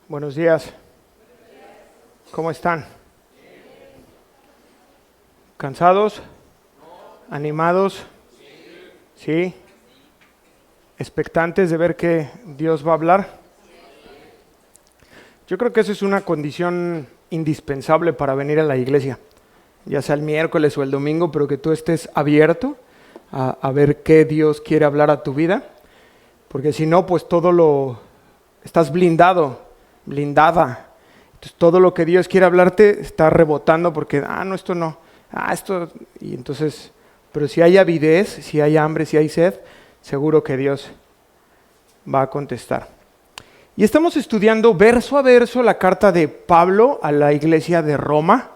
Buenos días. ¿Cómo están? ¿Cansados? ¿Animados? ¿Sí? ¿Expectantes de ver qué Dios va a hablar? Yo creo que eso es una condición indispensable para venir a la iglesia, ya sea el miércoles o el domingo, pero que tú estés abierto a ver qué Dios quiere hablar a tu vida, porque si no, pues estás blindada. Entonces todo lo que Dios quiere hablarte está rebotando porque, no, esto no, esto, y entonces, pero si hay avidez, si hay hambre, si hay sed, seguro que Dios va a contestar. Y estamos estudiando verso a verso la carta de Pablo a la iglesia de Roma.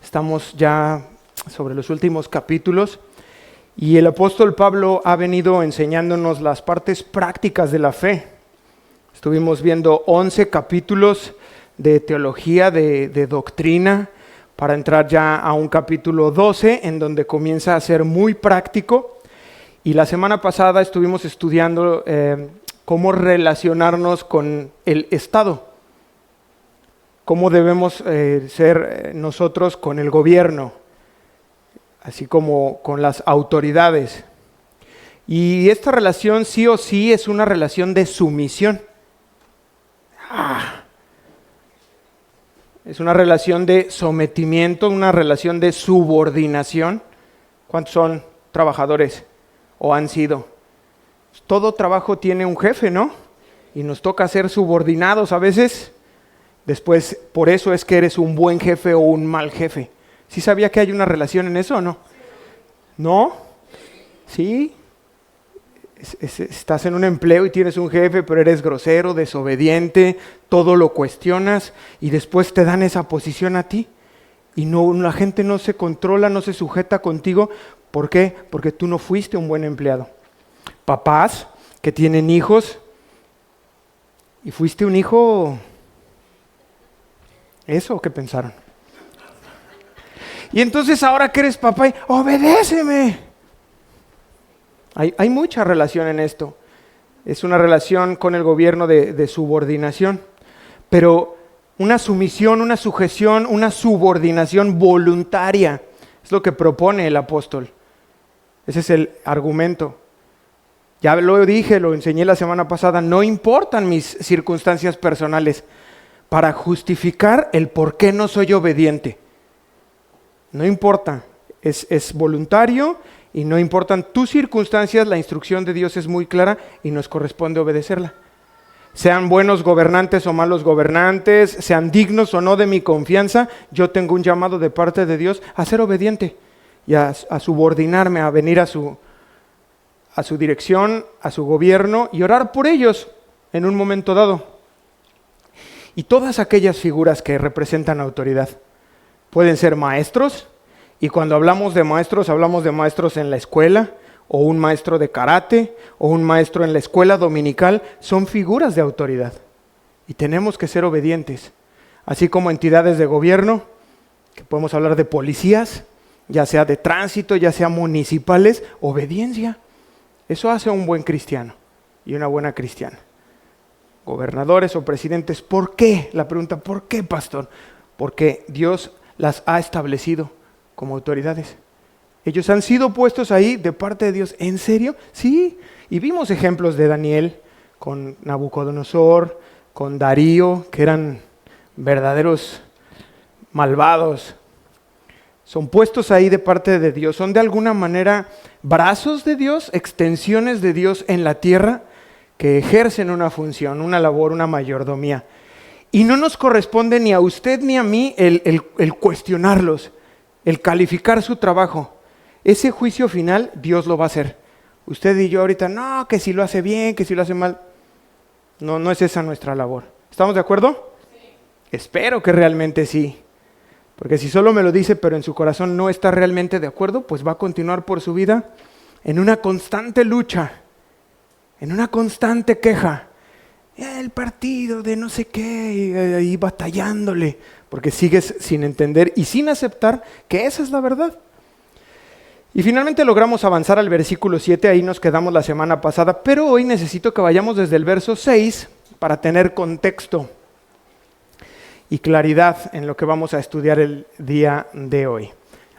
Estamos ya sobre los últimos capítulos y el apóstol Pablo ha venido enseñándonos las partes prácticas de la fe. Estuvimos viendo 11 capítulos de teología, de doctrina, para entrar ya a un capítulo 12 en donde comienza a ser muy práctico. Y la semana pasada estuvimos estudiando cómo relacionarnos con el Estado, cómo debemos ser nosotros con el gobierno, así como con las autoridades. Y esta relación sí o sí es una relación de sumisión. Es una relación de sometimiento, una relación de subordinación. ¿Cuántos son trabajadores o han sido? Todo trabajo tiene un jefe, ¿no? Y nos toca ser subordinados a veces. Después, por eso es que eres un buen jefe o un mal jefe. ¿Sí sabía que hay una relación en eso o no? ¿No? ¿Sí? Estás en un empleo y tienes un jefe, pero eres grosero, desobediente, todo lo cuestionas y después te dan esa posición a ti. Y la gente no se controla, no se sujeta contigo. ¿Por qué? Porque tú no fuiste un buen empleado. Papás que tienen hijos y fuiste un hijo, ¿eso qué pensaron? Y entonces ahora que eres papá, obedéceme. Hay mucha relación en esto. Es una relación con el gobierno de subordinación, pero una sumisión, una sujeción, una subordinación voluntaria es lo que propone el apóstol. Ese es el argumento. Ya lo dije, lo enseñé la semana pasada, no importan mis circunstancias personales para justificar el por qué no soy obediente. No importa, es voluntario y no importan tus circunstancias, la instrucción de Dios es muy clara y nos corresponde obedecerla. Sean buenos gobernantes o malos gobernantes, sean dignos o no de mi confianza, yo tengo un llamado de parte de Dios a ser obediente y a subordinarme, a venir a su dirección, a su gobierno y orar por ellos en un momento dado. Y todas aquellas figuras que representan autoridad pueden ser maestros, y cuando hablamos de maestros en la escuela, o un maestro de karate, o un maestro en la escuela dominical, son figuras de autoridad. Y tenemos que ser obedientes. Así como entidades de gobierno, que podemos hablar de policías, ya sea de tránsito, ya sea municipales, obediencia. Eso hace a un buen cristiano y una buena cristiana. Gobernadores o presidentes, ¿por qué? La pregunta, ¿por qué, pastor? Porque Dios las ha establecido como autoridades. Ellos han sido puestos ahí de parte de Dios. ¿En serio? Sí. Y vimos ejemplos de Daniel con Nabucodonosor, con Darío, que eran verdaderos malvados. Son puestos ahí de parte de Dios. Son de alguna manera brazos de Dios, extensiones de Dios en la tierra que ejercen una función, una labor, una mayordomía. Y no nos corresponde ni a usted ni a mí el cuestionarlos, el calificar su trabajo. Ese juicio final Dios lo va a hacer. Usted y yo ahorita, no, que si lo hace bien, que si lo hace mal. No es esa nuestra labor. ¿Estamos de acuerdo? Sí. Espero que realmente sí. Porque si solo me lo dice, pero en su corazón no está realmente de acuerdo, pues va a continuar por su vida en una constante lucha, en una constante queja. El partido de no sé qué, y batallándole, porque sigues sin entender y sin aceptar que esa es la verdad. Y finalmente logramos avanzar al versículo 7, ahí nos quedamos la semana pasada, pero hoy necesito que vayamos desde el verso 6 para tener contexto. y claridad en lo que vamos a estudiar el día de hoy.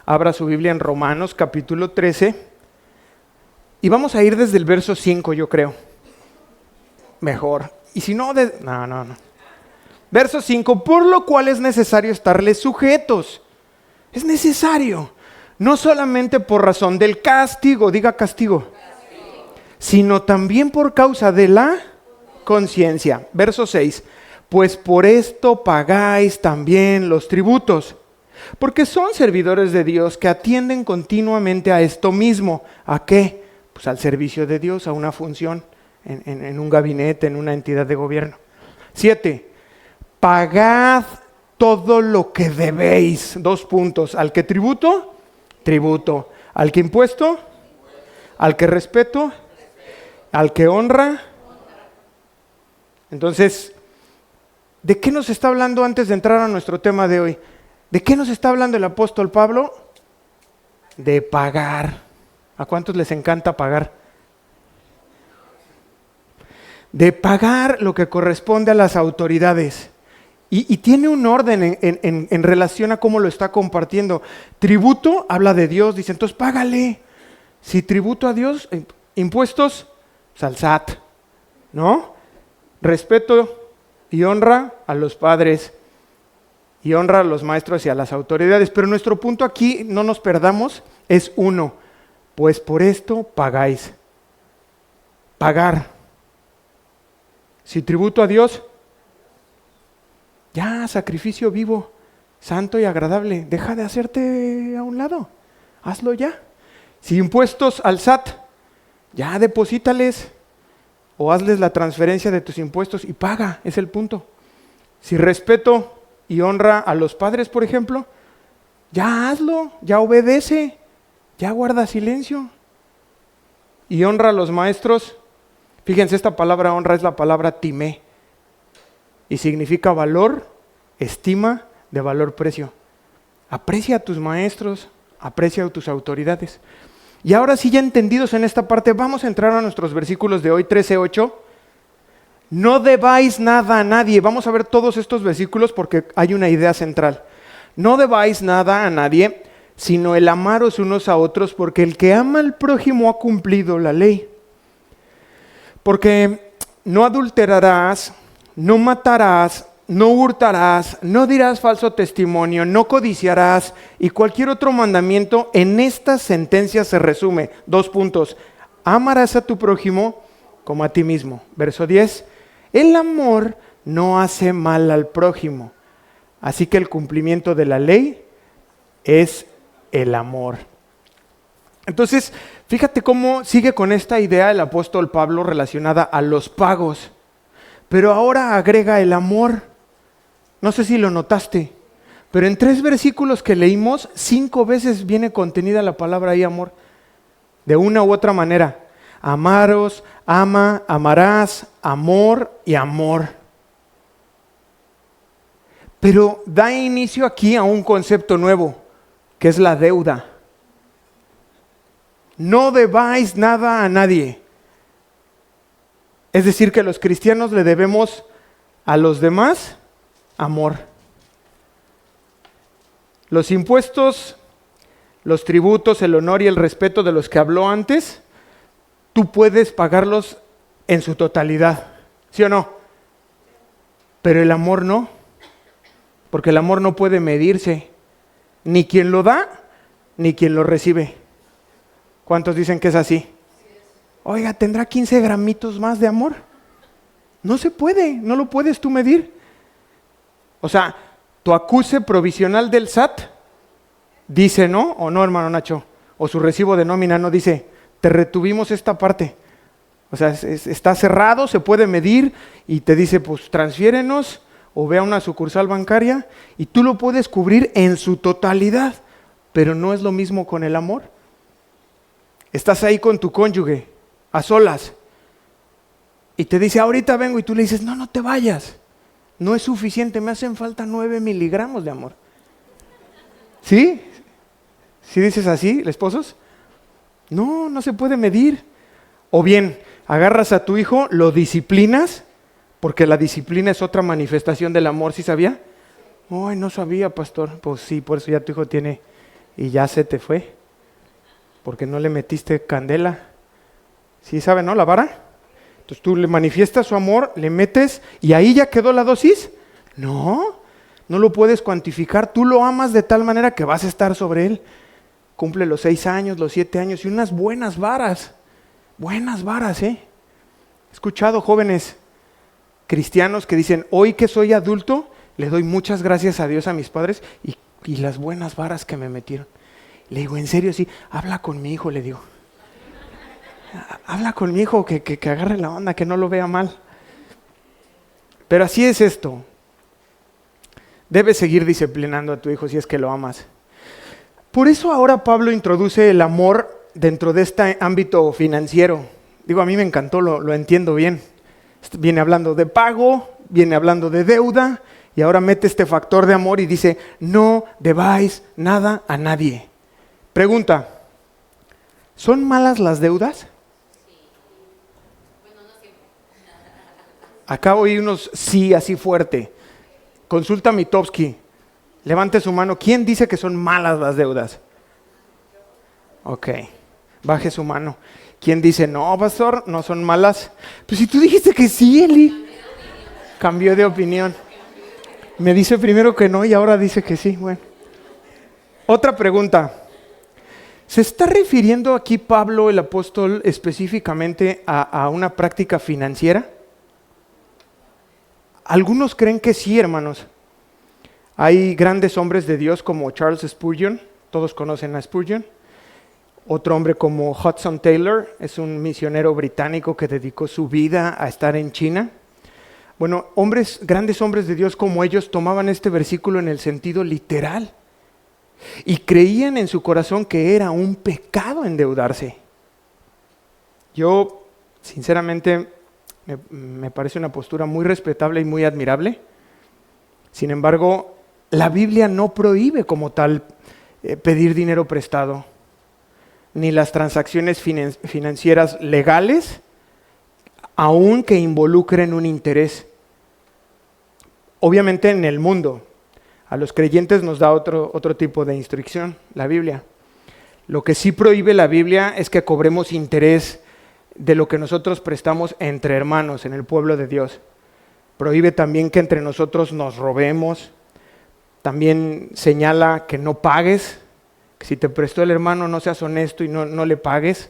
Abra su Biblia en Romanos capítulo 13 y vamos a ir desde el verso 5, yo creo. Mejor. Y si no, no. Verso 5, por lo cual es necesario estarles sujetos. Es necesario. No solamente por razón del castigo, diga castigo, sino también por causa de la conciencia. Verso 6, pues por esto pagáis también los tributos, porque son servidores de Dios que atienden continuamente a esto mismo. ¿A qué? Pues al servicio de Dios, a una función en un gabinete, en una entidad de gobierno. 7, pagad todo lo que debéis. 2 puntos. Al que tributo, tributo. Al que impuesto, al que respeto, al que honra. Entonces, ¿de qué nos está hablando antes de entrar a nuestro tema de hoy? ¿De qué nos está hablando el apóstol Pablo? De pagar. ¿A cuántos les encanta pagar? De pagar lo que corresponde a las autoridades. Y tiene un orden en relación a cómo lo está compartiendo. Tributo habla de Dios, dice, entonces págale. Si tributo a Dios, impuestos, pues al SAT, ¿no? Respeto y honra a los padres y honra a los maestros y a las autoridades. Pero nuestro punto aquí, no nos perdamos, es uno. Pues por esto pagáis. Pagar. Si tributo a Dios, ya, sacrificio vivo, santo y agradable. Deja de hacerte a un lado. Hazlo ya. Si impuestos al SAT, ya deposítales o hazles la transferencia de tus impuestos y paga, es el punto. Si respeto y honra a los padres, por ejemplo, ya hazlo, ya obedece, ya guarda silencio. Y honra a los maestros. Fíjense, esta palabra honra es la palabra timé. Y significa valor, estima, de valor, precio. Aprecia a tus maestros, aprecia a tus autoridades. Y ahora sí, ya entendidos en esta parte, vamos a entrar a nuestros versículos de hoy, 13:8. No debáis nada a nadie. Vamos a ver todos estos versículos porque hay una idea central. No debáis nada a nadie, sino el amaros unos a otros, porque el que ama al prójimo ha cumplido la ley. Porque no adulterarás, no matarás, no hurtarás, no dirás falso testimonio, no codiciarás, y cualquier otro mandamiento en estas sentencias se resume. 2 puntos. Amarás a tu prójimo como a ti mismo. Verso 10. El amor no hace mal al prójimo. Así que el cumplimiento de la ley es el amor. Entonces, fíjate cómo sigue con esta idea el apóstol Pablo relacionada a los pagos. Pero ahora agrega el amor. No sé si lo notaste, pero en 3 versículos que leímos, 5 veces viene contenida la palabra ahí amor. De una u otra manera. Amaros, ama, amarás, amor y amor. Pero da inicio aquí a un concepto nuevo, que es la deuda. No debáis nada a nadie. Es decir, que los cristianos le debemos a los demás amor. Los impuestos, los tributos, el honor y el respeto de los que habló antes, tú puedes pagarlos en su totalidad, ¿sí o no? Pero el amor no, porque el amor no puede medirse, ni quien lo da, ni quien lo recibe. ¿Cuántos dicen que es así? Oiga, ¿tendrá 15 gramitos más de amor? No se puede, no lo puedes tú medir. O sea, tu acuse provisional del SAT dice, ¿no? ¿O no, hermano Nacho? O su recibo de nómina no dice, te retuvimos esta parte. O sea, está cerrado, se puede medir y te dice, pues transfiérenos o ve a una sucursal bancaria y tú lo puedes cubrir en su totalidad. Pero no es lo mismo con el amor. Estás ahí con tu cónyuge, a solas, y te dice, ahorita vengo, y tú le dices, no te vayas, no es suficiente, me hacen falta 9 miligramos de amor. ¿Sí? ¿Sí dices así, esposos? No se puede medir. O bien, agarras a tu hijo, lo disciplinas, porque la disciplina es otra manifestación del amor, ¿sí sabía? Ay, no sabía, pastor. Pues sí, por eso ya tu hijo tiene y ya se te fue. Porque no le metiste candela. ¿Sí sabe, no? La vara. Entonces tú le manifiestas su amor, le metes y ahí ya quedó la dosis. No, no lo puedes cuantificar. Tú lo amas de tal manera que vas a estar sobre él. Cumple los 6 años, los 7 años y unas buenas varas. Buenas varas, ¿eh? He escuchado jóvenes cristianos que dicen, hoy que soy adulto, le doy muchas gracias a Dios, a mis padres y las buenas varas que me metieron. Le digo, ¿en serio? Sí, habla con mi hijo, le digo. Habla con mi hijo, que agarre la onda, que no lo vea mal. Pero así es esto. Debes seguir disciplinando a tu hijo si es que lo amas. Por eso ahora Pablo introduce el amor dentro de este ámbito financiero. Digo, a mí me encantó, lo entiendo bien. Viene hablando de pago, viene hablando de deuda, y ahora mete este factor de amor y dice, no debáis nada a nadie. Pregunta, ¿son malas las deudas? Acá oí unos sí así fuerte. Consulta a Mitofsky. Levante su mano. ¿Quién dice que son malas las deudas? Ok, baje su mano. ¿Quién dice, no, pastor, no son malas? Pues si tú dijiste que sí, Eli. Cambió de opinión. Me dice primero que no y ahora dice que sí. Bueno. Otra pregunta. ¿Se está refiriendo aquí Pablo, el apóstol, específicamente a una práctica financiera? Algunos creen que sí, hermanos. Hay grandes hombres de Dios como Charles Spurgeon, todos conocen a Spurgeon. Otro hombre como Hudson Taylor, es un misionero británico que dedicó su vida a estar en China. Bueno, grandes hombres de Dios como ellos tomaban este versículo en el sentido literal y creían en su corazón que era un pecado endeudarse. Yo, sinceramente, me parece una postura muy respetable y muy admirable. Sin embargo, la Biblia no prohíbe como tal pedir dinero prestado, ni las transacciones financieras legales, aun que involucren un interés. Obviamente en el mundo, a los creyentes nos da otro tipo de instrucción, la Biblia. Lo que sí prohíbe la Biblia es que cobremos interés de lo que nosotros prestamos entre hermanos en el pueblo de Dios. Prohíbe también que entre nosotros nos robemos. También señala que no pagues, que si te prestó el hermano no seas honesto y no le pagues.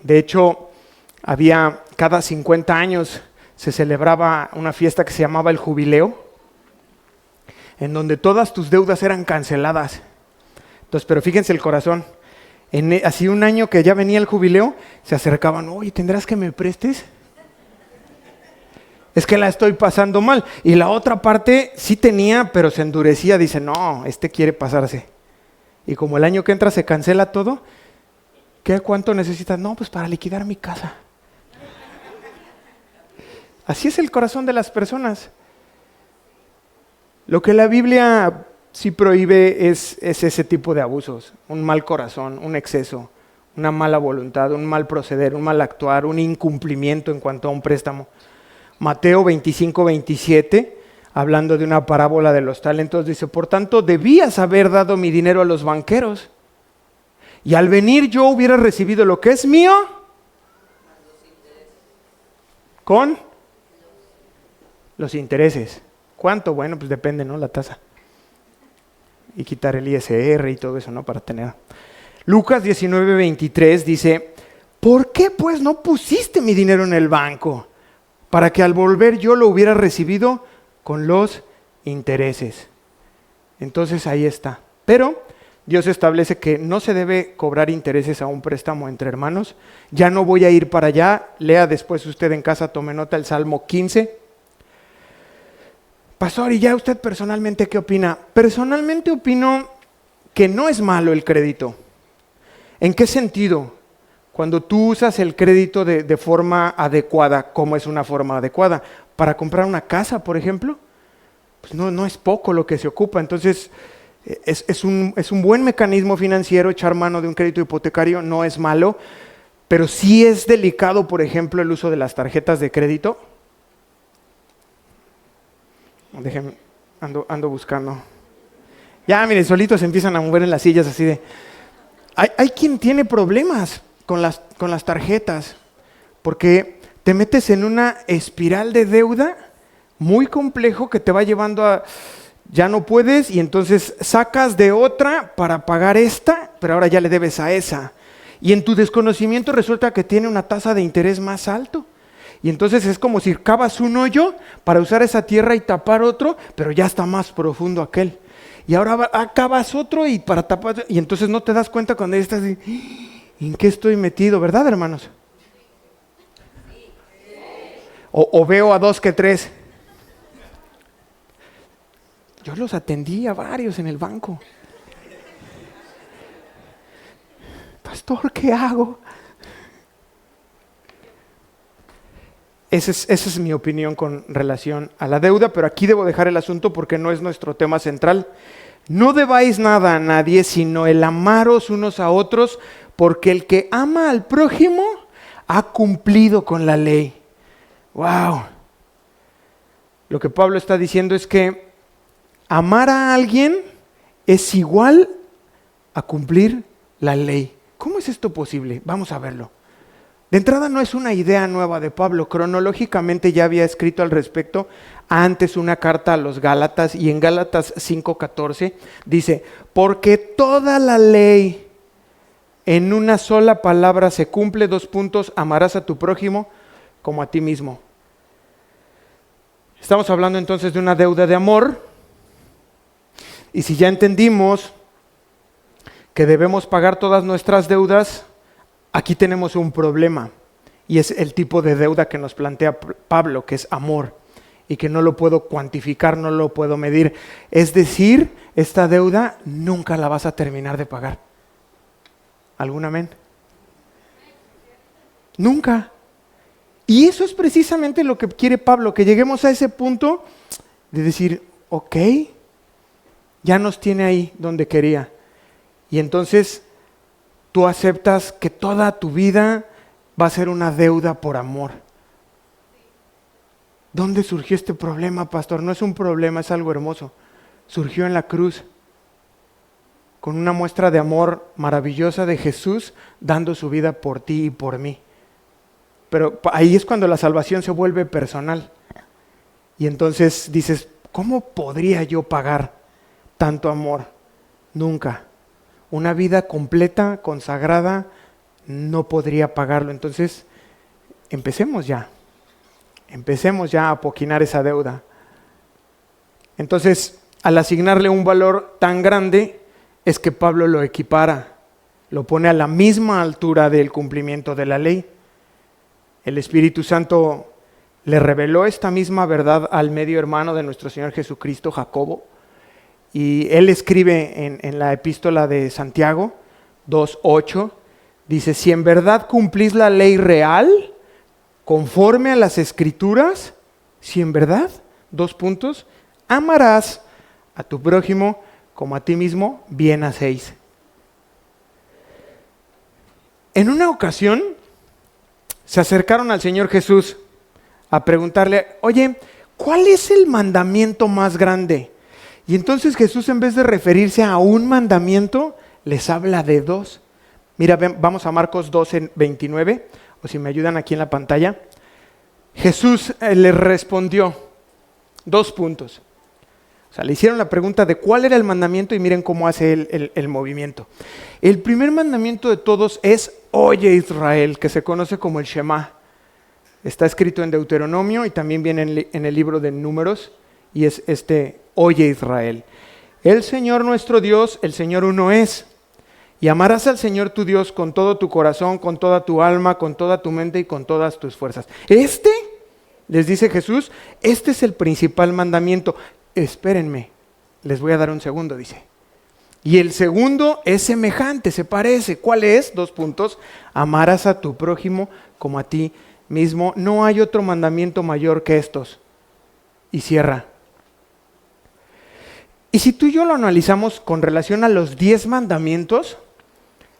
De hecho, cada 50 años se celebraba una fiesta que se llamaba el Jubileo, en donde todas tus deudas eran canceladas. Entonces, pero fíjense el corazón. Así un año que ya venía el jubileo, se acercaban, oye, ¿tendrás que me prestes? Es que la estoy pasando mal. Y la otra parte sí tenía, pero se endurecía, dice, no, quiere pasarse. Y como el año que entra se cancela todo, ¿cuánto necesitas? No, pues para liquidar mi casa. Así es el corazón de las personas. Lo que la Biblia sí prohíbe es ese tipo de abusos, un mal corazón, un exceso, una mala voluntad, un mal proceder, un mal actuar, un incumplimiento en cuanto a un préstamo. Mateo 25-27, hablando de una parábola de los talentos, dice, por tanto, debías haber dado mi dinero a los banqueros, y al venir yo hubiera recibido lo que es mío, con los intereses. ¿Cuánto? Bueno, pues depende, ¿no? La tasa. Y quitar el ISR y todo eso, ¿no? Para tener. Lucas 19:23 dice, ¿por qué pues no pusiste mi dinero en el banco? Para que al volver yo lo hubiera recibido con los intereses. Entonces ahí está. Pero Dios establece que no se debe cobrar intereses a un préstamo entre hermanos. Ya no voy a ir para allá. Lea después usted en casa, tome nota, el Salmo 15. Pastor, ¿y ya usted personalmente qué opina? Personalmente opino que no es malo el crédito. ¿En qué sentido? Cuando tú usas el crédito de forma adecuada, ¿cómo es una forma adecuada? Para comprar una casa, por ejemplo, pues no es poco lo que se ocupa. Entonces, es un buen mecanismo financiero echar mano de un crédito hipotecario, no es malo, pero sí es delicado, por ejemplo, el uso de las tarjetas de crédito. Déjenme, ando buscando. Ya, miren, solitos se empiezan a mover en las sillas así de... Hay quien tiene problemas con las tarjetas, porque te metes en una espiral de deuda muy complejo que te va llevando a... Ya no puedes y entonces sacas de otra para pagar esta, pero ahora ya le debes a esa. Y en tu desconocimiento resulta que tiene una tasa de interés más alto. Y entonces es como si cavas un hoyo para usar esa tierra y tapar otro, pero ya está más profundo aquel. Y ahora acabas otro y para tapar, y entonces no te das cuenta cuando estás ¿en qué estoy metido? ¿Verdad, hermanos? O veo a 2 que 3. Yo los atendí a varios en el banco. Pastor, ¿qué hago? Esa es mi opinión con relación a la deuda, pero aquí debo dejar el asunto porque no es nuestro tema central. No debáis nada a nadie, sino el amaros unos a otros, porque el que ama al prójimo ha cumplido con la ley. ¡Wow! Lo que Pablo está diciendo es que amar a alguien es igual a cumplir la ley. ¿Cómo es esto posible? Vamos a verlo. De entrada no es una idea nueva de Pablo, cronológicamente ya había escrito al respecto antes una carta a los Gálatas y en Gálatas 5:14 dice, porque toda la ley en una sola palabra se cumple, amarás a tu prójimo como a ti mismo. Estamos hablando entonces de una deuda de amor y si ya entendimos que debemos pagar todas nuestras deudas, aquí tenemos un problema y es el tipo de deuda que nos plantea Pablo, que es amor y que no lo puedo cuantificar, no lo puedo medir. Es decir, esta deuda nunca la vas a terminar de pagar. ¿Algún amén? Nunca. Y eso es precisamente lo que quiere Pablo, que lleguemos a ese punto de decir, ok, ya nos tiene ahí donde quería. Y entonces tú aceptas que toda tu vida va a ser una deuda por amor. ¿Dónde surgió este problema, pastor? No es un problema, es algo hermoso. Surgió en la cruz, con una muestra de amor maravillosa de Jesús dando su vida por ti y por mí. Pero ahí es cuando la salvación se vuelve personal. Y entonces dices, ¿cómo podría yo pagar tanto amor? Nunca. Una vida completa, consagrada, no podría pagarlo. Entonces, empecemos ya a apoquinar esa deuda. Entonces, al asignarle un valor tan grande, es que Pablo lo equipara, lo pone a la misma altura del cumplimiento de la ley. El Espíritu Santo le reveló esta misma verdad al medio hermano de nuestro Señor Jesucristo, Jacobo, y él escribe en la epístola de Santiago 2:8, dice, si en verdad cumplís la ley real, conforme a las Escrituras, si en verdad, amarás a tu prójimo como a ti mismo, bien hacéis. En una ocasión, se acercaron al Señor Jesús a preguntarle, oye, ¿cuál es el mandamiento más grande? Y entonces Jesús, en vez de referirse a un mandamiento, les habla de 2. Mira, vamos a Marcos 12:29, o si me ayudan aquí en la pantalla. Jesús les respondió 2 puntos. O sea, le hicieron la pregunta de cuál era el mandamiento y miren cómo hace el movimiento. El primer mandamiento de todos es, oye Israel, que se conoce como el Shema. Está escrito en Deuteronomio y también viene en el libro de Números y es oye Israel. El Señor nuestro Dios, el Señor uno es. Y amarás al Señor tu Dios con todo tu corazón, con toda tu alma, con toda tu mente y con todas tus fuerzas. Les dice Jesús, este es el principal mandamiento. Espérenme, les voy a dar un segundo, dice. Y el segundo es semejante, se parece. ¿Cuál es? 2 puntos. Amarás a tu prójimo como a ti mismo. No hay otro mandamiento mayor que estos. Y cierra. Y si tú y yo lo analizamos con relación a los 10 mandamientos,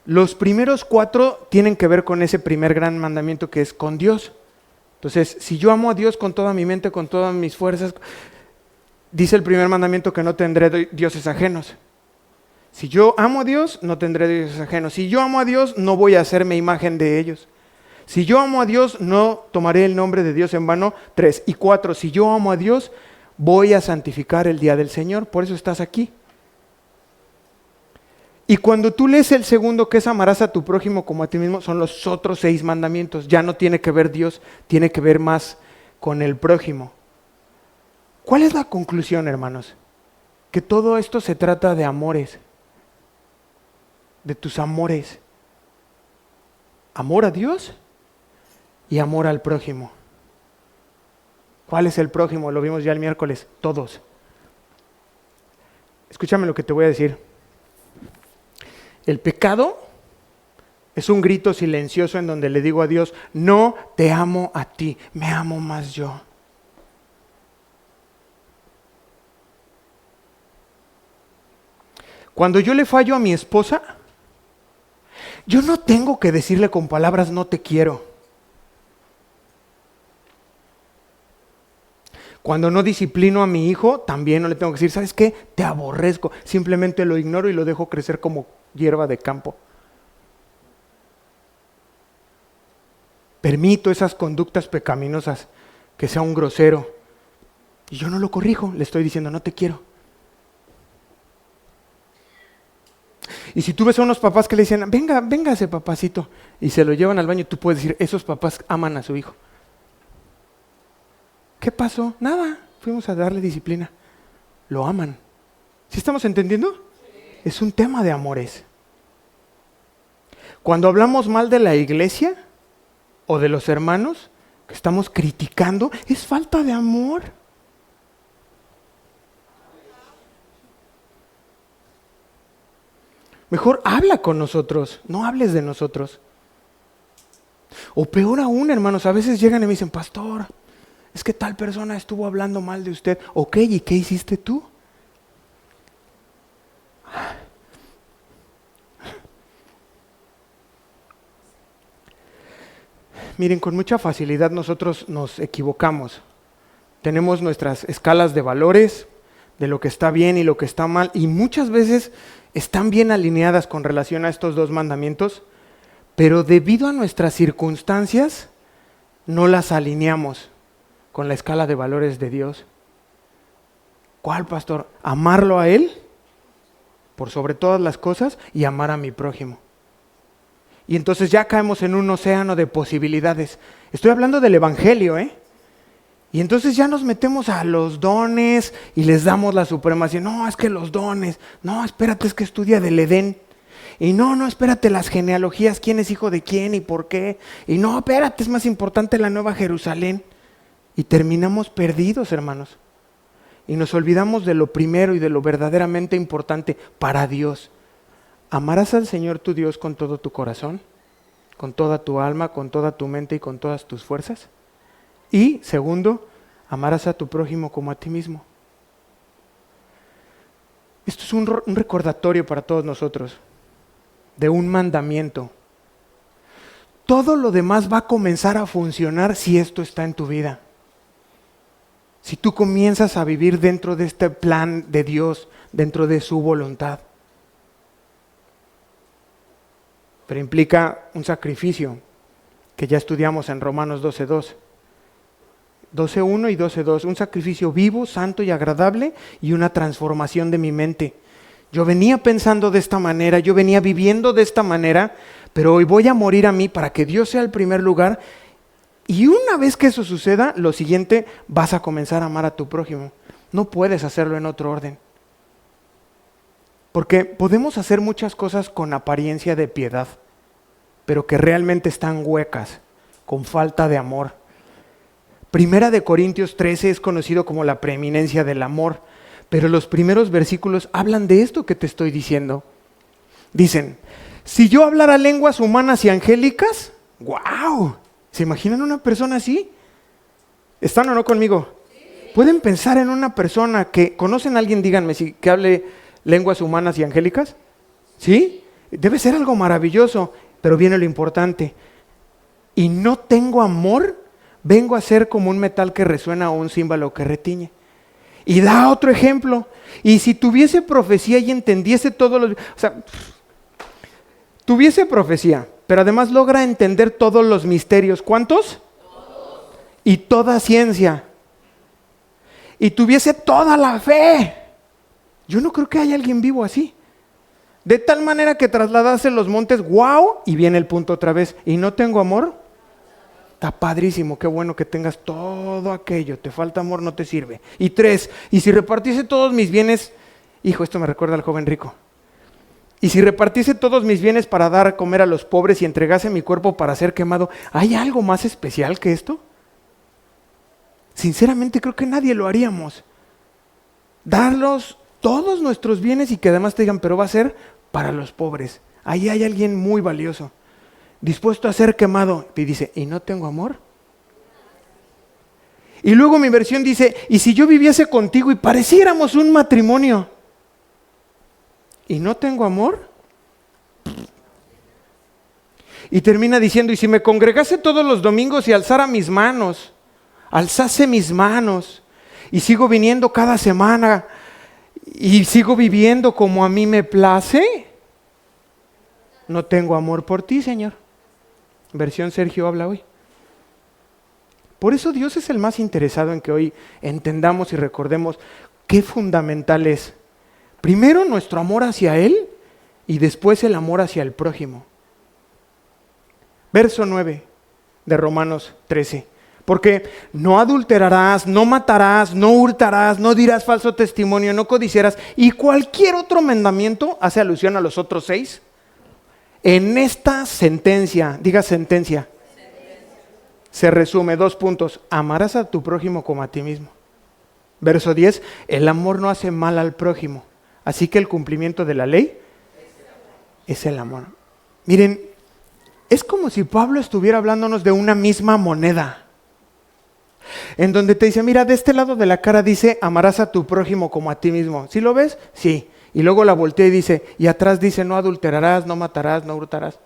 los primeros 4 tienen que ver con ese primer gran mandamiento que es con Dios. Entonces, si yo amo a Dios con toda mi mente, con todas mis fuerzas, Dice el primer mandamiento que no tendré dioses ajenos. Si yo amo a Dios, no tendré dioses ajenos. Si yo amo a Dios, no voy a hacerme imagen de ellos. Si yo amo a Dios, no tomaré el nombre de Dios en vano. 3. Y 4. Si yo amo a Dios, voy a santificar el día del Señor. Por eso estás aquí. Y cuando tú lees el segundo, que es amarás a tu prójimo como a ti mismo, son los otros 6 mandamientos. Ya no tiene que ver Dios, tiene que ver más con el prójimo. ¿Cuál es la conclusión, hermanos? Que todo esto se trata de amores. De tus amores. Amor a Dios y amor al prójimo. ¿Cuál es el prójimo? Lo vimos ya el miércoles. Todos. Escúchame lo que te voy a decir. El pecado es un grito silencioso en donde le digo a Dios, no te amo a ti, me amo más yo. Cuando yo le fallo a mi esposa, yo no tengo que decirle con palabras no te quiero. Cuando no disciplino a mi hijo, también no le tengo que decir, ¿sabes qué? Te aborrezco. Simplemente lo ignoro y lo dejo crecer como hierba de campo. Permito esas conductas pecaminosas, que sea un grosero. Y yo no lo corrijo, le estoy diciendo, no te quiero. Y si tú ves a unos papás que le dicen, véngase papacito, y se lo llevan al baño, tú puedes decir, esos papás aman a su hijo. ¿Qué pasó? Nada, fuimos a darle disciplina. Lo aman. ¿Sí estamos entendiendo? Sí. Es un tema de amores. Cuando hablamos mal de la iglesia o de los hermanos que estamos criticando, es falta de amor. Mejor habla con nosotros, no hables de nosotros. O peor aún, hermanos, a veces llegan y me dicen, pastor, es que tal persona estuvo hablando mal de usted. Ok, ¿y qué hiciste tú? Miren, con mucha facilidad nosotros nos equivocamos. Tenemos nuestras escalas de valores, de lo que está bien y lo que está mal, y muchas veces están bien alineadas con relación a estos 2 mandamientos, pero debido a nuestras circunstancias no las alineamos con la escala de valores de Dios. ¿Cuál, pastor? Amarlo a Él por sobre todas las cosas y amar a mi prójimo. Y entonces ya caemos en un océano de posibilidades. Estoy hablando del Evangelio, ¿eh? Y entonces ya nos metemos a los dones y les damos la supremacía. No, es que los dones. No, espérate, es que estudia del Edén. Y no, espérate, las genealogías, quién es hijo de quién y por qué. Y no, espérate, es más importante la Nueva Jerusalén. Y terminamos perdidos, hermanos. Y nos olvidamos de lo primero y de lo verdaderamente importante para Dios. Amarás al Señor tu Dios con todo tu corazón, con toda tu alma, con toda tu mente y con todas tus fuerzas. Y, segundo, amarás a tu prójimo como a ti mismo. Esto es un recordatorio para todos nosotros de un mandamiento. Todo lo demás va a comenzar a funcionar si esto está en tu vida. Si tú comienzas a vivir dentro de este plan de Dios, dentro de su voluntad. Pero implica un sacrificio que ya estudiamos en Romanos 12:2. 12:1 y 12:2, un sacrificio vivo, santo y agradable y una transformación de mi mente. Yo venía pensando de esta manera, yo venía viviendo de esta manera, pero hoy voy a morir a mí para que Dios sea el primer lugar. Y una vez que eso suceda, lo siguiente, vas a comenzar a amar a tu prójimo. No puedes hacerlo en otro orden. Porque podemos hacer muchas cosas con apariencia de piedad, pero que realmente están huecas, con falta de amor. Primera de Corintios 13 es conocido como la preeminencia del amor, pero los primeros versículos hablan de esto que te estoy diciendo. Dicen, si yo hablara lenguas humanas y angélicas, ¡wow! ¿Se imaginan una persona así? ¿Están o no conmigo? ¿Pueden pensar en una persona que, conocen a alguien, díganme, que hable lenguas humanas y angélicas? ¿Sí? Debe ser algo maravilloso, pero viene lo importante. Y no tengo amor, vengo a ser como un metal que resuena o un címbalo que retiñe. Y da otro ejemplo. Y si tuviese profecía y entendiese todos los... O sea, tuviese profecía, pero además logra entender todos los misterios. ¿Cuántos? Todos. Y toda ciencia. Y tuviese toda la fe. Yo no creo que haya alguien vivo así. De tal manera que trasladase los montes, wow, y viene el punto otra vez. ¿Y no tengo amor? Está padrísimo, qué bueno que tengas todo aquello. Te falta amor, no te sirve. Y 3, y si repartiese todos mis bienes, hijo, esto me recuerda al joven rico. Y si repartiese todos mis bienes para dar a comer a los pobres y entregase mi cuerpo para ser quemado, ¿hay algo más especial que esto? Sinceramente creo que nadie lo haríamos. Darlos todos nuestros bienes y que además te digan, pero va a ser para los pobres. Ahí hay alguien muy valioso, dispuesto a ser quemado. Y dice, ¿y no tengo amor? Y luego mi versión dice, ¿y si yo viviese contigo y pareciéramos un matrimonio? ¿Y no tengo amor? Y termina diciendo, ¿y si me congregase todos los domingos y alzase mis manos, y sigo viniendo cada semana, y sigo viviendo como a mí me place? No tengo amor por ti, Señor. Versión Sergio habla hoy. Por eso Dios es el más interesado en que hoy entendamos y recordemos qué fundamental es. Primero nuestro amor hacia Él y después el amor hacia el prójimo. Verso 9 de Romanos 13. Porque no adulterarás, no matarás, no hurtarás, no dirás falso testimonio, no codiciarás. Y cualquier otro mandamiento hace alusión a los otros 6. En esta sentencia, diga sentencia, se resume 2 puntos. Amarás a tu prójimo como a ti mismo. Verso 10, el amor no hace mal al prójimo. Así que el cumplimiento de la ley es el amor. Miren, es como si Pablo estuviera hablándonos de una misma moneda. En donde te dice, mira, de este lado de la cara dice, amarás a tu prójimo como a ti mismo. ¿Sí lo ves? Sí. Y luego la voltea y dice, y atrás dice, no adulterarás, no matarás, no hurtarás,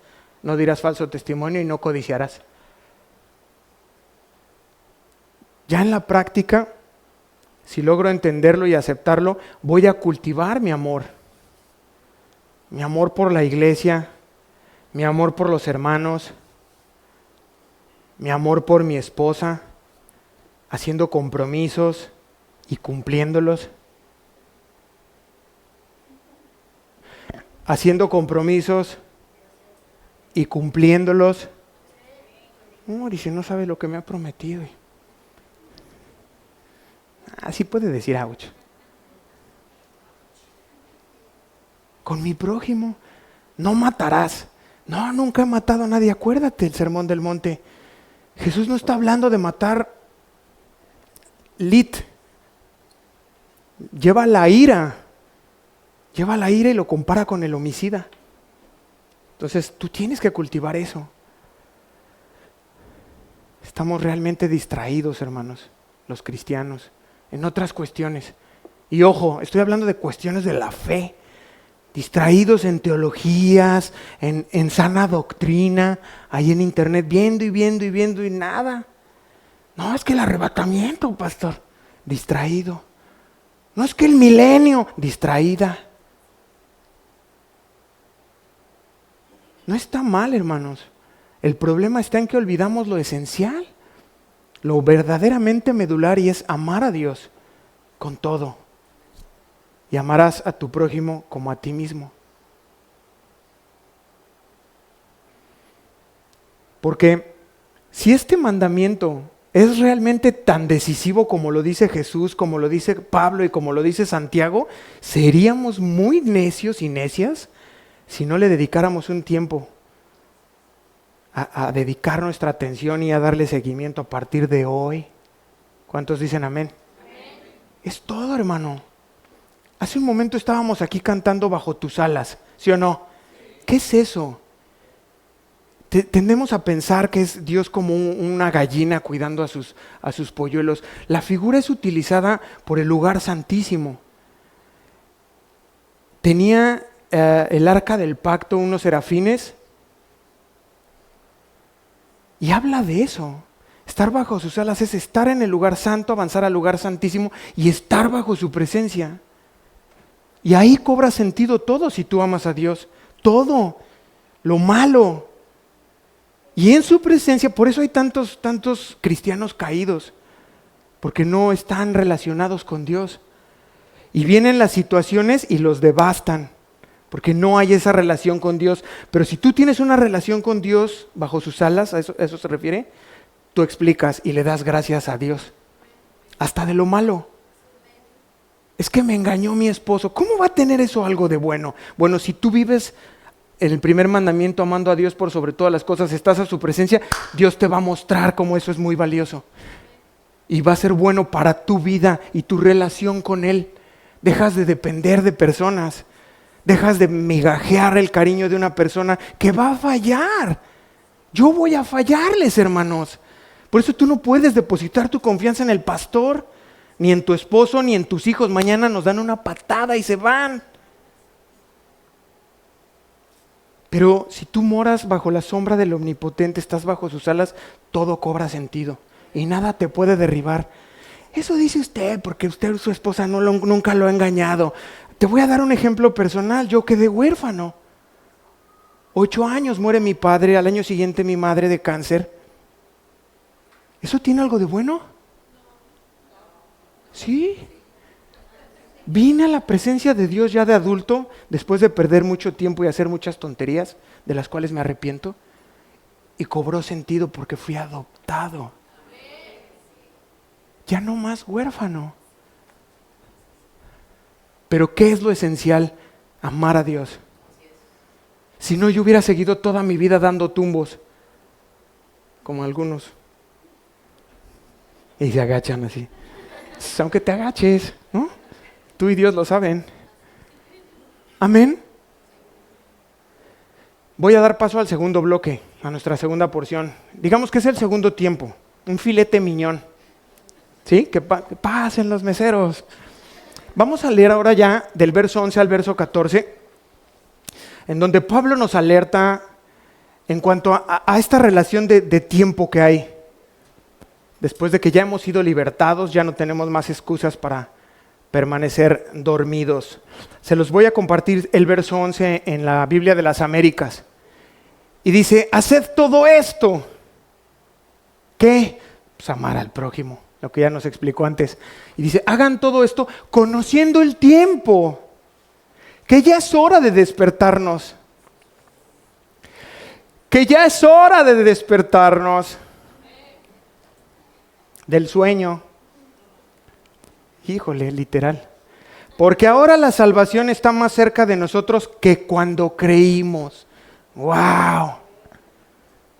no dirás falso testimonio y no codiciarás. Ya en la práctica, si logro entenderlo y aceptarlo, voy a cultivar mi amor. Mi amor por la iglesia, mi amor por los hermanos, mi amor por mi esposa, haciendo compromisos y cumpliéndolos. Haciendo compromisos y cumpliéndolos. Dice, no sabe lo que me ha prometido. Así puede decir ouch. Con mi prójimo, no matarás. No, nunca he matado a nadie. Acuérdate el Sermón del Monte. Jesús no está hablando de matar lit. Lleva la ira y lo compara con el homicida. Entonces tú tienes que cultivar eso. Estamos realmente distraídos, hermanos, los cristianos, en otras cuestiones. Y ojo, estoy hablando de cuestiones de la fe. Distraídos en teologías, en sana doctrina, ahí en internet, viendo y nada. No, es que el arrebatamiento, pastor, distraído. No, es que el milenio, distraída. No está mal, hermanos. El problema está en que olvidamos lo esencial, lo verdaderamente medular, y es amar a Dios con todo. Y amarás a tu prójimo como a ti mismo. Porque si este mandamiento es realmente tan decisivo como lo dice Jesús, como lo dice Pablo y como lo dice Santiago, seríamos muy necios y necias si no le dedicáramos un tiempo a dedicar nuestra atención y a darle seguimiento a partir de hoy. ¿Cuántos dicen amén? Amén. Es todo, hermano. Hace un momento estábamos aquí cantando Bajo tus alas, ¿sí o no? ¿Qué es eso? Tendemos a pensar que es Dios como una gallina cuidando a sus polluelos. La figura es utilizada por el lugar santísimo. Tenía el arca del pacto unos serafines y habla de eso. Estar bajo sus alas es estar en el lugar santo, avanzar al lugar santísimo y estar bajo su presencia. Y ahí cobra sentido todo si tú amas a Dios. Todo, lo malo. Y en su presencia, por eso hay tantos cristianos caídos, porque no están relacionados con Dios. Y vienen las situaciones y los devastan, porque no hay esa relación con Dios. Pero si tú tienes una relación con Dios bajo sus alas, ¿a eso se refiere? Tú explicas y le das gracias a Dios, hasta de lo malo. Es que me engañó mi esposo. ¿Cómo va a tener eso algo de bueno? Bueno, si tú vives en el primer mandamiento amando a Dios por sobre todas las cosas, estás a su presencia, Dios te va a mostrar cómo eso es muy valioso. Y va a ser bueno para tu vida y tu relación con Él. Dejas de depender de personas. Dejas de migajear el cariño de una persona que va a fallar. Yo voy a fallarles, hermanos. Por eso tú no puedes depositar tu confianza en el pastor, ni en tu esposo, ni en tus hijos. Mañana nos dan una patada y se van. Pero si tú moras bajo la sombra del Omnipotente, estás bajo sus alas, todo cobra sentido y nada te puede derribar. Eso dice usted porque usted, su esposa, nunca lo ha engañado. Te voy a dar un ejemplo personal. Yo quedé huérfano. 8 años muere mi padre, al año siguiente mi madre de cáncer. ¿Eso tiene algo de bueno? Sí. Vine a la presencia de Dios ya de adulto, después de perder mucho tiempo y hacer muchas tonterías, de las cuales me arrepiento, y cobró sentido porque fui adoptado. Ya no más huérfano. Pero ¿qué es lo esencial? Amar a Dios. Si no, yo hubiera seguido toda mi vida dando tumbos, como algunos. Y se agachan así. Aunque te agaches, ¿no? Tú y Dios lo saben. Amén. Voy a dar paso al segundo bloque, a nuestra segunda porción. Digamos que es el segundo tiempo, un filete miñón. ¿Sí? Que pasen los meseros. Vamos a leer ahora ya del verso 11 al verso 14, en donde Pablo nos alerta en cuanto a esta relación de tiempo que hay. Después de que ya hemos sido libertados, ya no tenemos más excusas para permanecer dormidos. Se los voy a compartir el verso 11 en la Biblia de las Américas. Y dice, haced todo esto. ¿Qué? Pues amar al prójimo, lo que ya nos explicó antes. Y dice, hagan todo esto conociendo el tiempo, que ya es hora de despertarnos. Que ya es hora de despertarnos del sueño. Híjole, literal. Porque ahora la salvación está más cerca de nosotros que cuando creímos. ¡Wow!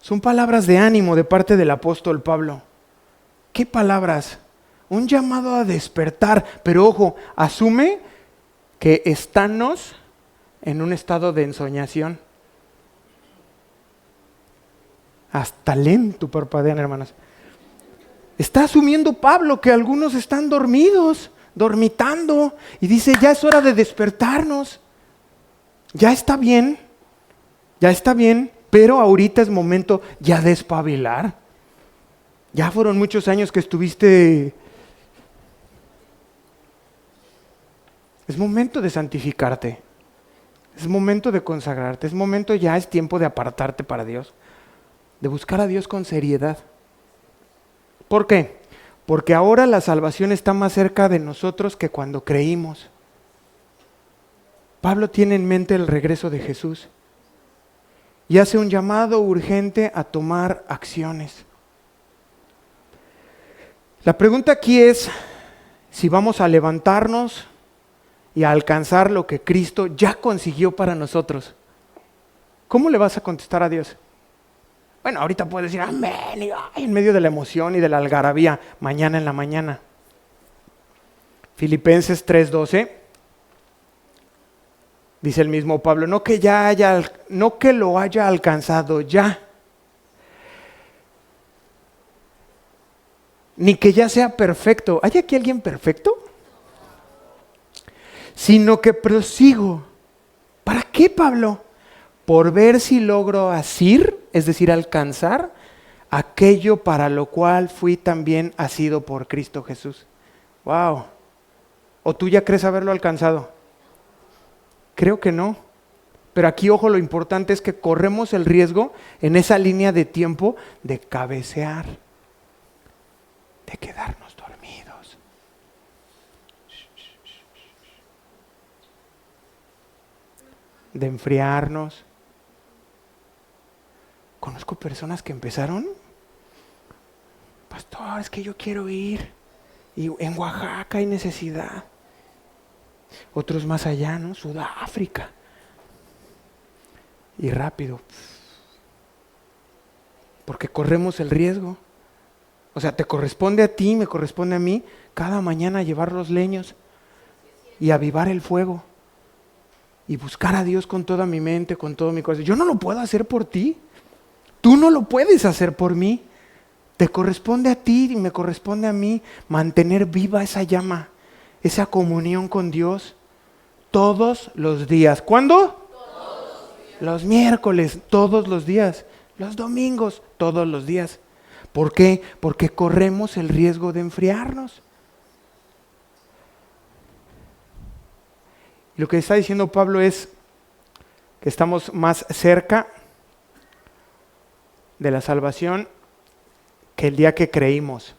Son palabras de ánimo de parte del apóstol Pablo. ¿Qué palabras? Un llamado a despertar. Pero ojo, asume que estamos en un estado de ensoñación. Hasta lento parpadean, hermanos. Está asumiendo Pablo que algunos están dormidos, dormitando, y dice, ya es hora de despertarnos. Ya está bien, pero ahorita es momento ya de espabilar. Ya fueron muchos años que estuviste. Es momento de santificarte. Es momento de consagrarte. Es momento, ya es tiempo de apartarte para Dios. De buscar a Dios con seriedad. ¿Por qué? Porque ahora la salvación está más cerca de nosotros que cuando creímos. Pablo tiene en mente el regreso de Jesús y hace un llamado urgente a tomar acciones. La pregunta aquí es si vamos a levantarnos y a alcanzar lo que Cristo ya consiguió para nosotros. ¿Cómo le vas a contestar a Dios? Bueno, ahorita puedes decir amén, y, en medio de la emoción y de la algarabía, mañana en la mañana. Filipenses 3:12, dice el mismo Pablo, no que lo haya alcanzado ya, ni que ya sea perfecto. ¿Hay aquí alguien perfecto? Sino que prosigo. ¿Para qué, Pablo? Por ver si logro asir, es decir, alcanzar aquello para lo cual fui también asido por Cristo Jesús. Wow. ¿O tú ya crees haberlo alcanzado? Creo que no. Pero aquí, ojo, lo importante es que corremos el riesgo en esa línea de tiempo de cabecear, de quedarnos dormidos. De enfriarnos. Conozco personas que empezaron, pastor, es que yo quiero ir, y en Oaxaca hay necesidad. Otros más allá, ¿no? Sudáfrica. Y rápido. Porque corremos el riesgo. O sea, te corresponde a ti, me corresponde a mí, cada mañana llevar los leños y avivar el fuego. Y buscar a Dios con toda mi mente, con todo mi corazón. Yo no lo puedo hacer por ti. Tú no lo puedes hacer por mí. Te corresponde a ti y me corresponde a mí mantener viva esa llama, esa comunión con Dios todos los días. ¿Cuándo? Todos los días. Los miércoles, todos los días. Los domingos, todos los días. ¿Por qué? Porque corremos el riesgo de enfriarnos. Lo que está diciendo Pablo es que estamos más cerca de la salvación que el día que creímos.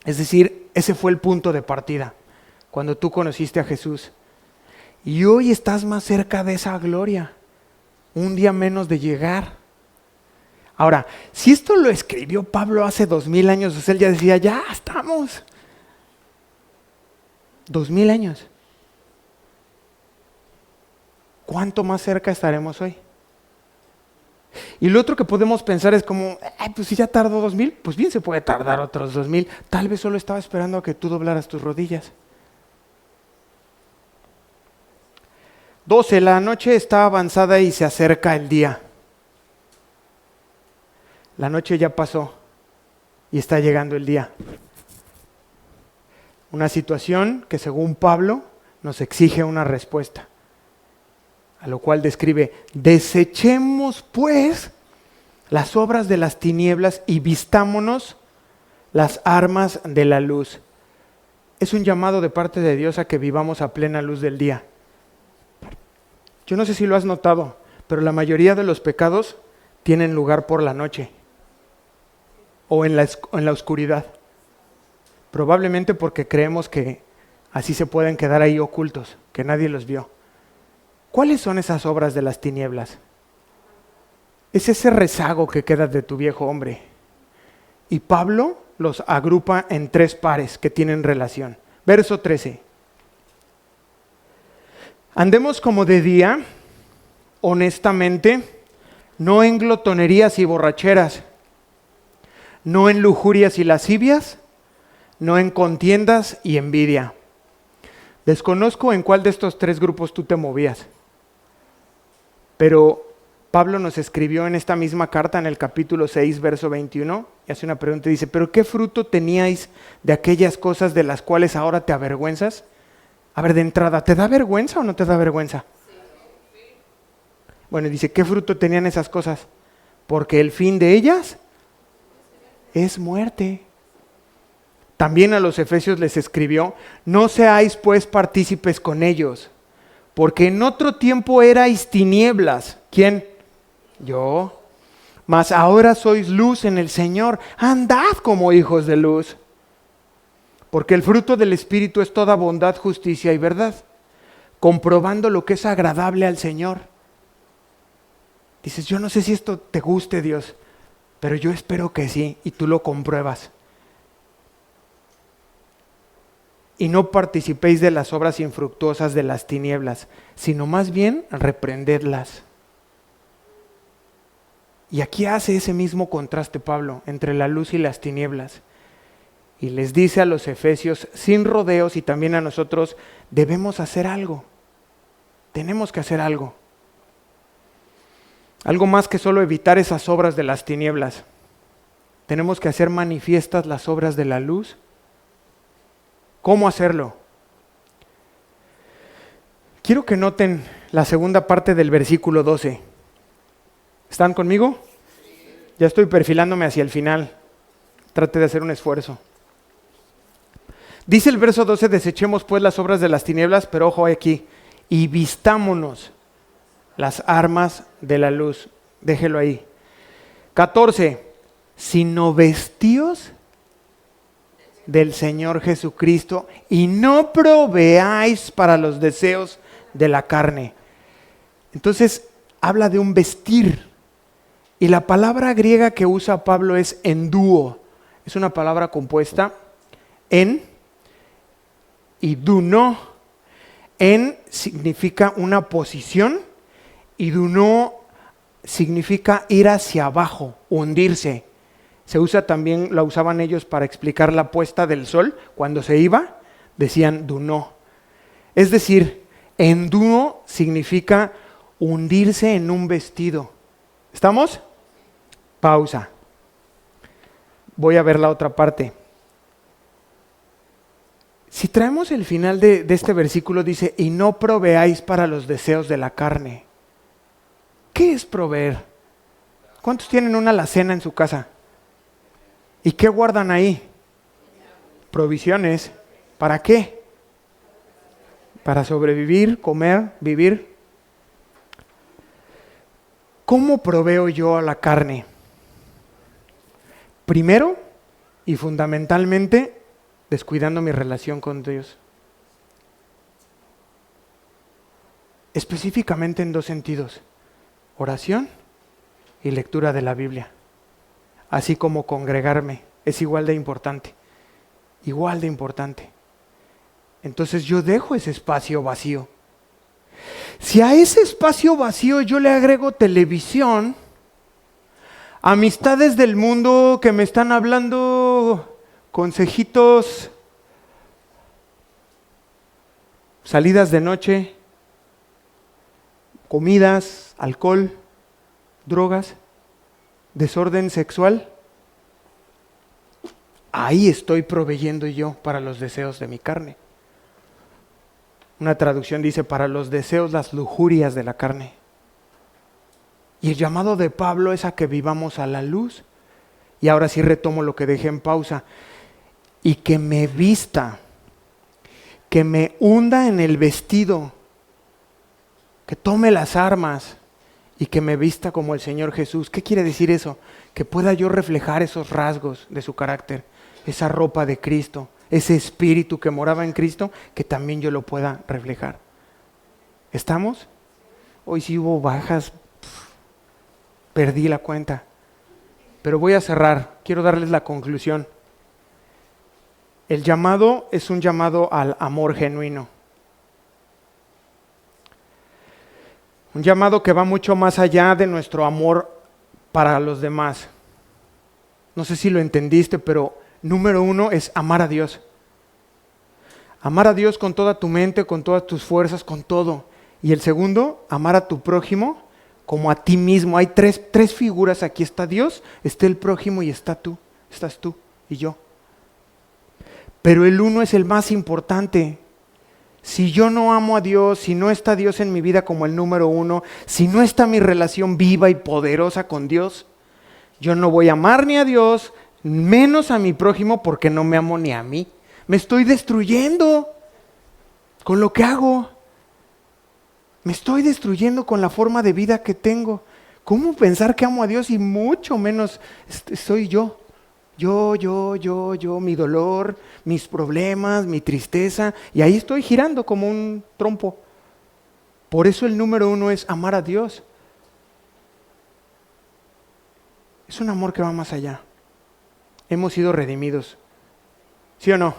Es decir, ese fue el punto de partida, cuando tú conociste a Jesús. Y hoy estás más cerca de esa gloria, un día menos de llegar. Ahora, si esto lo escribió Pablo hace 2000 años, o sea, él ya decía, ya estamos. 2000 años. ¿Cuánto más cerca estaremos hoy? Y lo otro que podemos pensar es como, pues si ya tardó 2000, pues bien se puede tardar otros 2000. Tal vez solo estaba esperando a que tú doblaras tus rodillas. 12, la noche está avanzada y se acerca el día. La noche ya pasó y está llegando el día. Una situación que según Pablo nos exige una respuesta. A lo cual describe, desechemos pues las obras de las tinieblas y vistámonos las armas de la luz. Es un llamado de parte de Dios a que vivamos a plena luz del día. Yo no sé si lo has notado, pero la mayoría de los pecados tienen lugar por la noche o en la oscuridad. Probablemente porque creemos que así se pueden quedar ahí ocultos, que nadie los vio. ¿Cuáles son esas obras de las tinieblas? Es ese rezago que queda de tu viejo hombre. Y Pablo los agrupa en 3 pares que tienen relación. Verso 13. Andemos como de día, honestamente, no en glotonerías y borracheras, no en lujurias y lascivias, no en contiendas y envidia. Desconozco en cuál de estos 3 grupos tú te movías. Pero Pablo nos escribió en esta misma carta, en el capítulo 6, verso 21, y hace una pregunta y dice, ¿pero qué fruto teníais de aquellas cosas de las cuales ahora te avergüenzas? A ver, de entrada, ¿te da vergüenza o no te da vergüenza? Sí. Bueno, dice, ¿qué fruto tenían esas cosas? Porque el fin de ellas es muerte. También a los efesios les escribió, no seáis pues partícipes con ellos, porque en otro tiempo erais tinieblas. ¿Quién? Yo. Mas ahora sois luz en el Señor. Andad como hijos de luz. Porque el fruto del Espíritu es toda bondad, justicia y verdad, comprobando lo que es agradable al Señor. Dices, yo no sé si esto te guste, Dios, pero yo espero que sí, y tú lo compruebas. Y no participéis de las obras infructuosas de las tinieblas, sino más bien reprendedlas. Y aquí hace ese mismo contraste Pablo entre la luz y las tinieblas. Y les dice a los efesios, sin rodeos, y también a nosotros, debemos hacer algo. Tenemos que hacer algo. Algo más que solo evitar esas obras de las tinieblas. Tenemos que hacer manifiestas las obras de la luz. ¿Cómo hacerlo? Quiero que noten la segunda parte del versículo 12. ¿Están conmigo? Ya estoy perfilándome hacia el final. Trate de hacer un esfuerzo. Dice el verso 12, desechemos pues las obras de las tinieblas, pero ojo aquí, y vistámonos las armas de la luz. Déjelo ahí. 14, sino vestíos del Señor Jesucristo y no proveáis para los deseos de la carne. Entonces, habla de un vestir. Y la palabra griega que usa Pablo es endúo. Es una palabra compuesta en y duno. En significa una posición y duno significa ir hacia abajo, hundirse. Se usa también, la usaban ellos para explicar la puesta del sol. Cuando se iba, decían duno. Es decir, endúo significa hundirse en un vestido. ¿Estamos? Pausa. Voy a ver la otra parte. Si traemos el final de este versículo, dice, y no proveáis para los deseos de la carne. ¿Qué es proveer? ¿Cuántos tienen una alacena en su casa? ¿Y qué guardan ahí? Provisiones. ¿Para qué? Para sobrevivir, comer, vivir. ¿Cómo proveo yo a la carne? Primero y fundamentalmente, descuidando mi relación con Dios. Específicamente en 2 sentidos: oración y lectura de la Biblia. Así como congregarme, es igual de importante. Igual de importante. Entonces yo dejo ese espacio vacío. Si a ese espacio vacío yo le agrego televisión, amistades del mundo que me están hablando, consejitos, salidas de noche, comidas, alcohol, drogas, desorden sexual, ahí estoy proveyendo yo para los deseos de mi carne. Una traducción dice, para los deseos, las lujurias de la carne. Y el llamado de Pablo es a que vivamos a la luz. Y ahora sí retomo lo que dejé en pausa. Y que me vista, que me hunda en el vestido, que tome las armas y que me vista como el Señor Jesús. ¿Qué quiere decir eso? Que pueda yo reflejar esos rasgos de su carácter, esa ropa de Cristo, ese espíritu que moraba en Cristo, que también yo lo pueda reflejar. ¿Estamos? Hoy sí hubo bajas, perdí la cuenta. Pero voy a cerrar, quiero darles la conclusión. El llamado es un llamado al amor genuino. Un llamado que va mucho más allá de nuestro amor para los demás. No sé si lo entendiste, pero número 1 es amar a Dios. Amar a Dios con toda tu mente, con todas tus fuerzas, con todo. Y el segundo, amar a tu prójimo como a ti mismo. Hay tres figuras aquí. Está Dios, está el prójimo y estás tú y yo. Pero el uno es el más importante. Si yo no amo a Dios, si no está Dios en mi vida como el número 1, si no está mi relación viva y poderosa con Dios, yo no voy a amar ni a Dios, menos a mi prójimo, porque no me amo ni a mí. Me estoy destruyendo con lo que hago. Me estoy destruyendo con la forma de vida que tengo. ¿Cómo pensar que amo a Dios y mucho menos soy yo? Yo, mi dolor, mis problemas, mi tristeza, y ahí estoy girando como un trompo. Por eso el número 1 es amar a Dios. Es un amor que va más allá. Hemos sido redimidos. ¿Sí o no?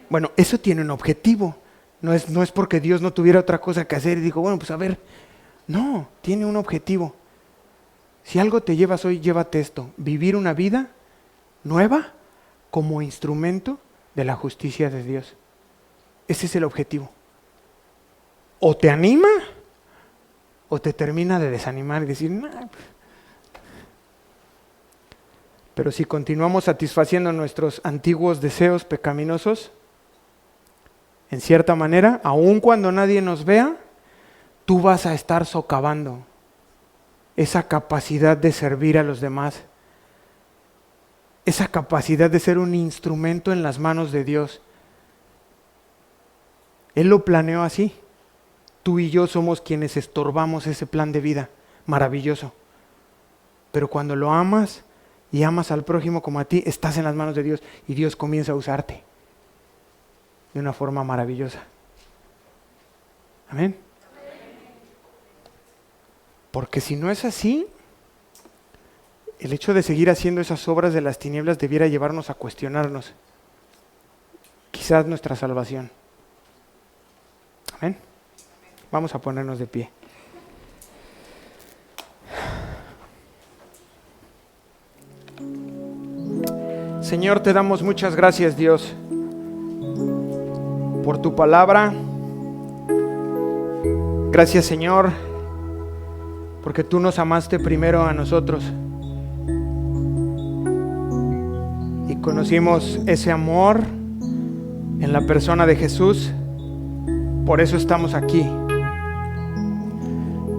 Bueno, eso tiene un objetivo. No es porque Dios no tuviera otra cosa que hacer y dijo, bueno, pues a ver. No, tiene un objetivo. Si algo te llevas hoy, llévate esto. Vivir una vida nueva como instrumento de la justicia de Dios. Ese es el objetivo. O te anima o te termina de desanimar y decir, nah. Pero si continuamos satisfaciendo nuestros antiguos deseos pecaminosos, en cierta manera, aun cuando nadie nos vea, tú vas a estar socavando esa capacidad de servir a los demás, esa capacidad de ser un instrumento en las manos de Dios. Él lo planeó así. Tú y yo somos quienes estorbamos ese plan de vida maravilloso. Pero cuando lo amas y amas al prójimo como a ti, estás en las manos de Dios y Dios comienza a usarte de una forma maravillosa. Amén. Porque si no es así, el hecho de seguir haciendo esas obras de las tinieblas debiera llevarnos a cuestionarnos quizás nuestra salvación. Amén. Vamos a ponernos de pie. Señor, te damos muchas gracias, Dios, por tu palabra. Gracias, Señor, porque tú nos amaste primero a nosotros y conocimos ese amor en la persona de Jesús. Por eso estamos aquí.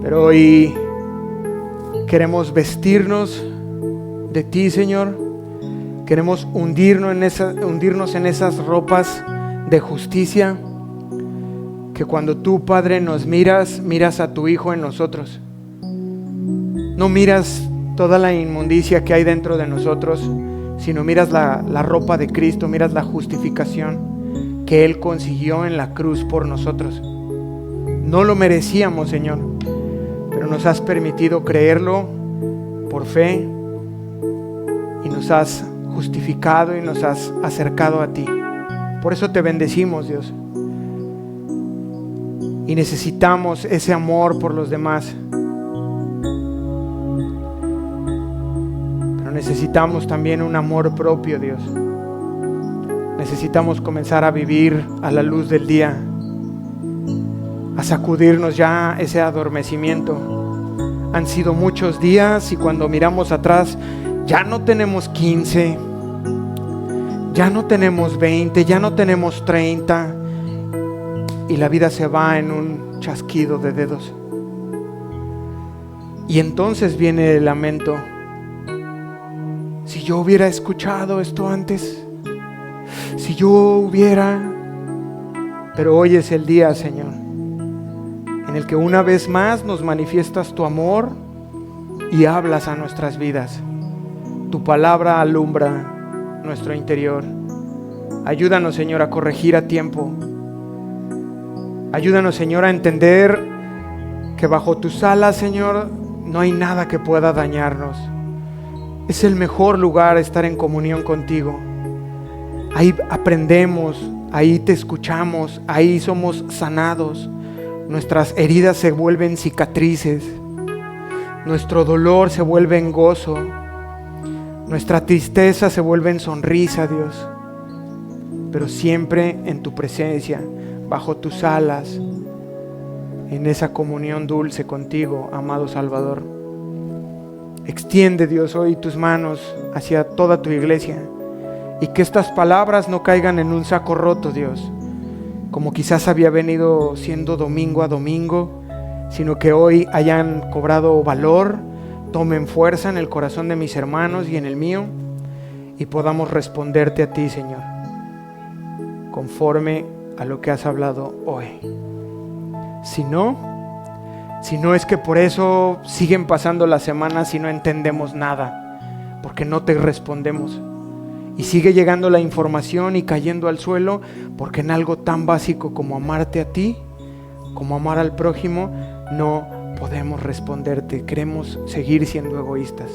Pero hoy queremos vestirnos de ti, Señor. Queremos hundirnos en esas ropas de justicia, que cuando tú, Padre, nos miras a tu Hijo en nosotros. No miras toda la inmundicia que hay dentro de nosotros, sino miras la ropa de Cristo, miras la justificación que Él consiguió en la cruz por nosotros. No lo merecíamos, Señor, pero nos has permitido creerlo por fe y nos has justificado y nos has acercado a ti. Por eso te bendecimos, Dios. Y necesitamos ese amor por los demás. Pero necesitamos también un amor propio, Dios. Necesitamos comenzar a vivir a la luz del día, a sacudirnos ya ese adormecimiento. Han sido muchos días y cuando miramos atrás ya no tenemos 15, ya no tenemos 20, ya no tenemos 30 y la vida se va en un chasquido de dedos. Y entonces viene el lamento. Si yo hubiera escuchado esto antes, si yo hubiera... Pero hoy es el día, Señor, en el que una vez más nos manifiestas tu amor y hablas a nuestras vidas. Tu palabra alumbra nuestro interior. Ayúdanos, Señor, a corregir a tiempo. Ayúdanos, Señor, a entender que bajo tus alas, Señor, no hay nada que pueda dañarnos. Es el mejor lugar estar en comunión contigo. Ahí aprendemos, ahí te escuchamos, ahí somos sanados. Nuestras heridas se vuelven cicatrices. Nuestro dolor se vuelve en gozo. Nuestra tristeza se vuelve en sonrisa, Dios. Pero siempre en tu presencia, bajo tus alas, en esa comunión dulce contigo, amado Salvador. Extiende, Dios, hoy tus manos hacia toda tu iglesia y que estas palabras no caigan en un saco roto, Dios, como quizás había venido siendo domingo a domingo, sino que hoy hayan cobrado valor, tomen fuerza en el corazón de mis hermanos y en el mío y podamos responderte a ti, Señor, conforme a lo que has hablado hoy. Si no es que por eso siguen pasando las semanas y no entendemos nada, porque no te respondemos. Y sigue llegando la información y cayendo al suelo, porque en algo tan básico como amarte a ti, como amar al prójimo, no podemos responderte. Queremos seguir siendo egoístas.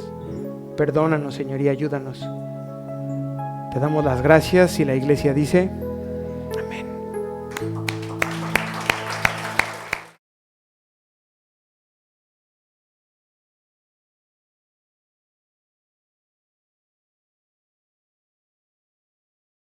Perdónanos, Señor, y ayúdanos. Te damos las gracias y la iglesia dice, amén.